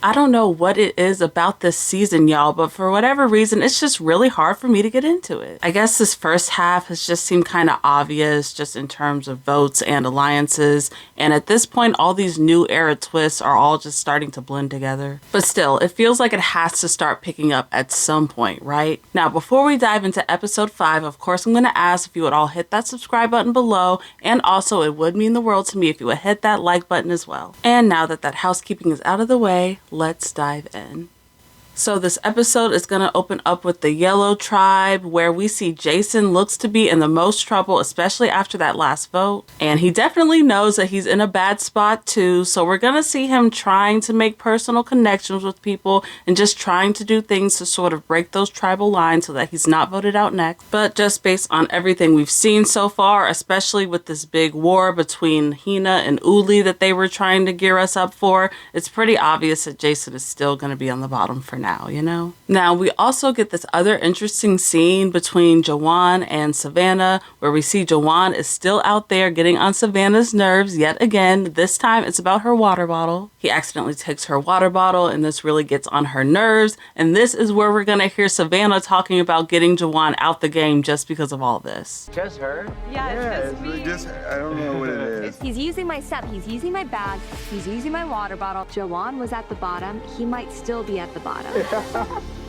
I don't know what it is about this season, y'all, but for whatever reason, it's just really hard for me to get into it. I guess this first half has just seemed kind of obvious just in terms of votes and alliances, and at this point, all these new era twists are all just starting to blend together. But still, it feels like it has to start picking up at some point, right? Now, before we dive into episode 5, of course, I'm going to ask if you would all hit that subscribe button below, and also it would mean the world to me if you would hit that like button as well. And now that housekeeping is out of the way, let's dive in. So this episode is going to open up with the Yellow Tribe, where we see Jason looks to be in the most trouble, especially after that last vote. And he definitely knows that he's in a bad spot too. So we're going to see him trying to make personal connections with people and just trying to do things to sort of break those tribal lines so that he's not voted out next. But just based on everything we've seen so far, especially with this big war between Hina and Uli that they were trying to gear us up for, it's pretty obvious that Jason is still going to be on the bottom for now. Now, we also get this other interesting scene between Jawan and Savannah, where we see Jawan is still out there getting on Savannah's nerves yet again. This time it's about her water bottle. He accidentally takes her water bottle, and this really gets on her nerves. And this is where we're going to hear Savannah talking about getting Jawan out the game just because of all this. Just her? Yeah, it's just me. I don't know what it is. He's using my stuff. He's using my bag. He's using my water bottle. Jawan was at the bottom. He might still be at the bottom.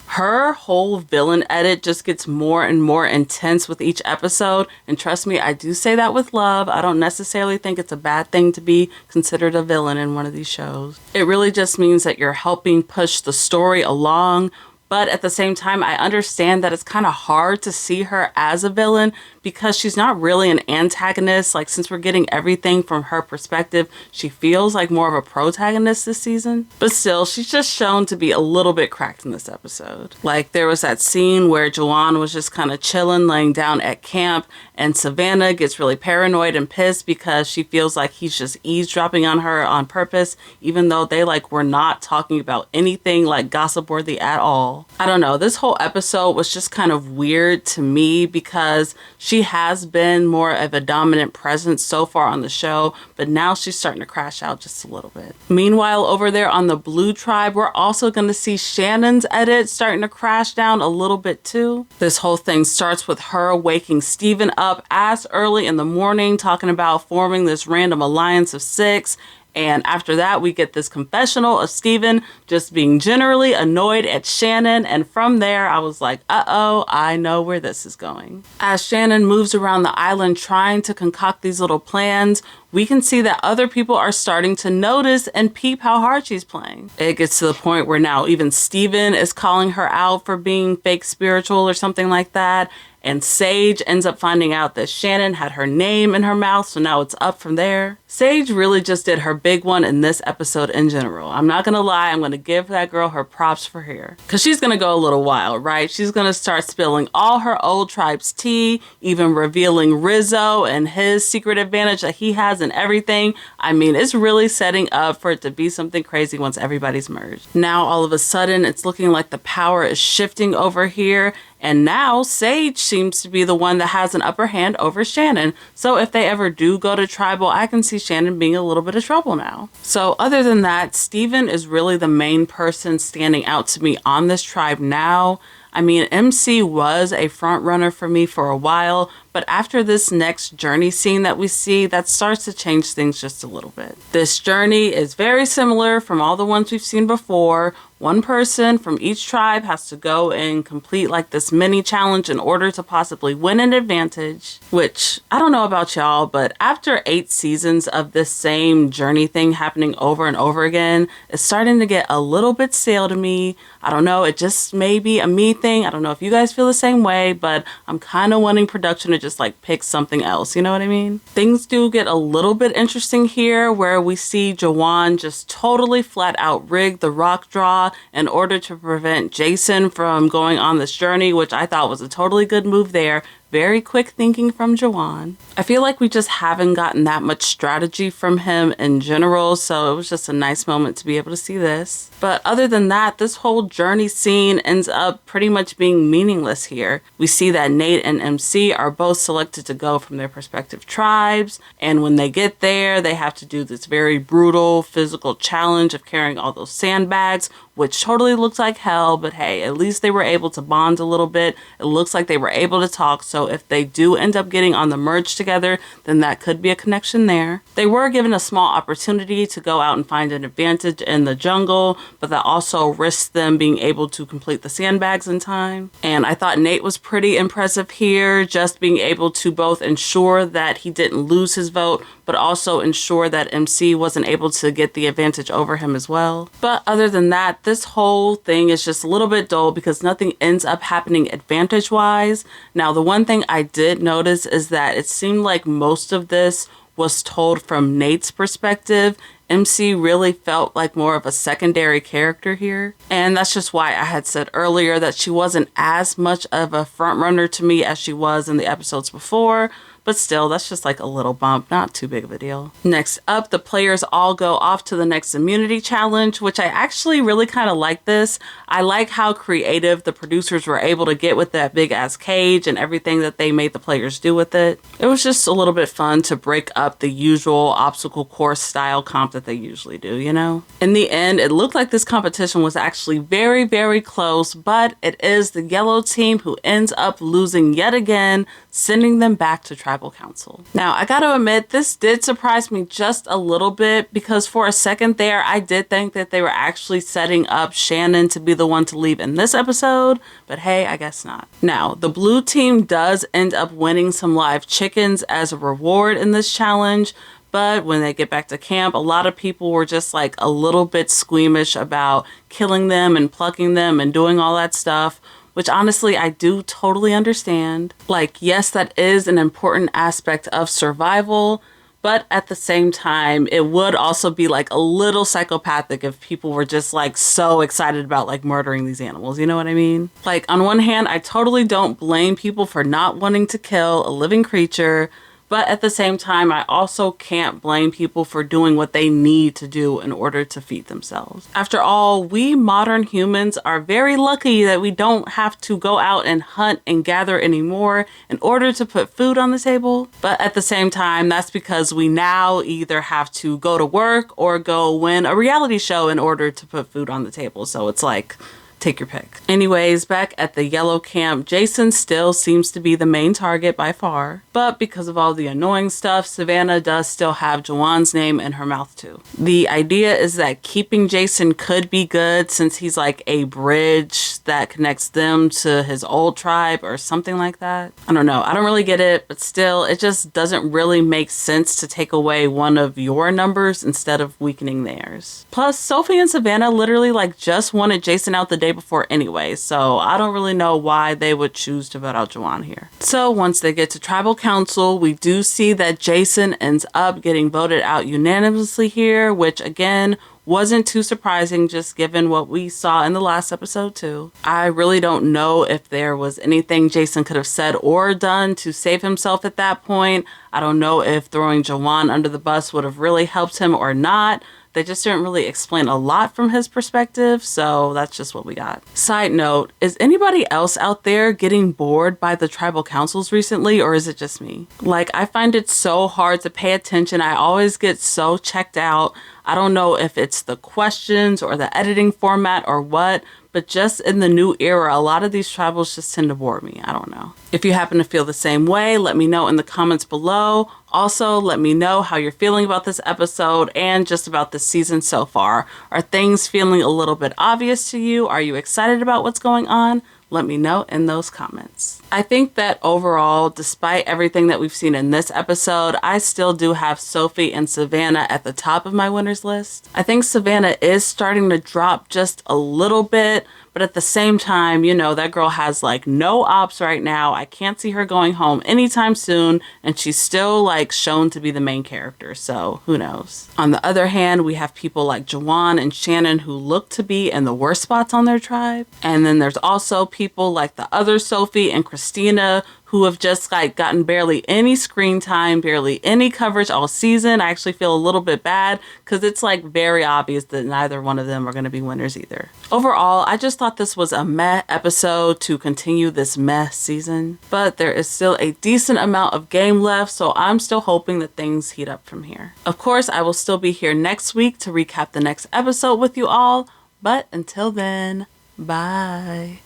Her whole villain edit just gets more and more intense with each episode. And trust me, I do say that with love. I don't necessarily think it's a bad thing to be considered a villain in one of these shows. It really just means that you're helping push the story along. But at the same time, I understand that it's kind of hard to see her as a villain because she's not really an antagonist. Like, since we're getting everything from her perspective, she feels like more of a protagonist this season. But still, she's just shown to be a little bit cracked in this episode. Like, there was that scene where Jawan was just kind of chilling, laying down at camp, and Savannah gets really paranoid and pissed because she feels like he's just eavesdropping on her on purpose, even though they were not talking about anything gossip worthy at all. I don't know, this whole episode was just kind of weird to me because she has been more of a dominant presence so far on the show, but now she's starting to crash out just a little bit. Meanwhile, over there on the Blue Tribe, we're also going to see Shannon's edit starting to crash down a little bit too. This whole thing starts with her waking Steven up as early in the morning, talking about forming this random alliance of 6. And after that, we get this confessional of Steven just being generally annoyed at Shannon. And from there, I was like, uh-oh, I know where this is going. As Shannon moves around the island trying to concoct these little plans, we can see that other people are starting to notice and peep how hard she's playing. It gets to the point where now even Steven is calling her out for being fake spiritual or something like that. And Sage ends up finding out that Shannon had her name in her mouth, so now it's up from there. Sage really just did her big one in this episode in general. I'm not gonna lie, I'm gonna give that girl her props for here. Cause she's gonna go a little wild, right? She's gonna start spilling all her old tribe's tea, even revealing Rizo and his secret advantage that he has in everything. I mean, it's really setting up for it to be something crazy once everybody's merged. Now, all of a sudden, it's looking like the power is shifting over here. And now Sage seems to be the one that has an upper hand over Shannon. So if they ever do go to tribal, I can see Shannon being a little bit of trouble now. So other than that, Steven is really the main person standing out to me on this tribe now. I mean, MC was a front runner for me for a while, but after this next journey scene that we see, that starts to change things just a little bit. This journey is very similar from all the ones we've seen before. One person from each tribe has to go and complete this mini challenge in order to possibly win an advantage, which I don't know about y'all, but after 8 seasons of this same journey thing happening over and over again, it's starting to get a little bit stale to me. I don't know, it just may be a me thing. I don't know if you guys feel the same way, but I'm kind of wanting production to just pick something else, you know what I mean? Things do get a little bit interesting here where we see Jawan just totally flat out rig the rock draw in order to prevent Jason from going on this journey, which I thought was a totally good move there. Very quick thinking from Jawan. I feel like we just haven't gotten that much strategy from him in general, so it was just a nice moment to be able to see this. But other than that, this whole journey scene ends up pretty much being meaningless here. We see that Nate and MC are both selected to go from their respective tribes, and when they get there, they have to do this very brutal physical challenge of carrying all those sandbags, which totally looks like hell, but hey, at least they were able to bond a little bit. It looks like they were able to talk, so if they do end up getting on the merge together, then that could be a connection there. They were given a small opportunity to go out and find an advantage in the jungle, but that also risks them being able to complete the sandbags in time. And I thought Nate was pretty impressive here, just being able to both ensure that he didn't lose his vote, but also ensure that MC wasn't able to get the advantage over him as well. But other than that, this whole thing is just a little bit dull because nothing ends up happening advantage-wise. Now, the one thing I did notice is that it seemed like most of this was told from Nate's perspective. MC really felt like more of a secondary character here. And that's just why I had said earlier that she wasn't as much of a front runner to me as she was in the episodes before. But still, that's just like a little bump, not too big of a deal. Next up, the players all go off to the next immunity challenge, which I actually really kind of like this. I like how creative the producers were able to get with that big ass cage and everything that they made the players do with it. It was just a little bit fun to break up the usual obstacle course style comp that they usually do, you know? In the end, it looked like this competition was actually very, very close, but it is the yellow team who ends up losing yet again, sending them back to tribal council. Now, I gotta admit, this did surprise me just a little bit because for a second there, I did think that they were actually setting up Shannon to be the one to leave in this episode, but hey, I guess not. Now, the blue team does end up winning some live chickens as a reward in this challenge, but when they get back to camp, a lot of people were just like a little bit squeamish about killing them and plucking them and doing all that stuff, which honestly, I do totally understand. Like, yes, that is an important aspect of survival, but at the same time, it would also be like a little psychopathic if people were just like so excited about like murdering these animals, you know what I mean? Like, on one hand, I totally don't blame people for not wanting to kill a living creature, but at the same time, I also can't blame people for doing what they need to do in order to feed themselves. After all, we modern humans are very lucky that we don't have to go out and hunt and gather anymore in order to put food on the table. But at the same time, that's because we now either have to go to work or go win a reality show in order to put food on the table. So it's like, take your pick. Anyways, back at the yellow camp, Jason still seems to be the main target by far. But because of all the annoying stuff, Savannah does still have Jawan's name in her mouth too. The idea is that keeping Jason could be good since he's like a bridge that connects them to his old tribe or something like that. I don't know. I don't really get it, but still, it just doesn't really make sense to take away one of your numbers instead of weakening theirs. Plus, Sophie and Savannah literally like just wanted Jason out the day before anyway, so I don't really know why they would choose to vote out Jawan here. So once they get to tribal council, we do see that Jason ends up getting voted out unanimously here, which again wasn't too surprising just given what we saw in the last episode too. I really don't know if there was anything Jason could have said or done to save himself at that point. I don't know if throwing Jawan under the bus would have really helped him or not. They just didn't really explain a lot from his perspective, so that's just what we got. Side note, is anybody else out there getting bored by the tribal councils recently, or is it just me? Like, I find it so hard to pay attention. I always get so checked out. I don't know if it's the questions or the editing format or what, but just in the new era, a lot of these tribals just tend to bore me. I don't know. If you happen to feel the same way, let me know in the comments below. Also, let me know how you're feeling about this episode and just about this season so far. Are things feeling a little bit obvious to you? Are you excited about what's going on? Let me know in those comments. I think that overall, despite everything that we've seen in this episode, I still do have Sophie and Savannah at the top of my winners list. I think Savannah is starting to drop just a little bit, but at the same time, you know, that girl has like no ops right now. I can't see her going home anytime soon, and she's still like shown to be the main character, so who knows. On the other hand, we have people like Jawan and Shannon who look to be in the worst spots on their tribe. And then there's also people like the other Sophie and Kristina who have just like gotten barely any screen time, barely any coverage all season. I actually feel a little bit bad because it's like very obvious that neither one of them are going to be winners either. Overall, I just thought this was a meh episode to continue this meh season, but there is still a decent amount of game left, so I'm still hoping that things heat up from here. Of course, I will still be here next week to recap the next episode with you all, but until then, bye.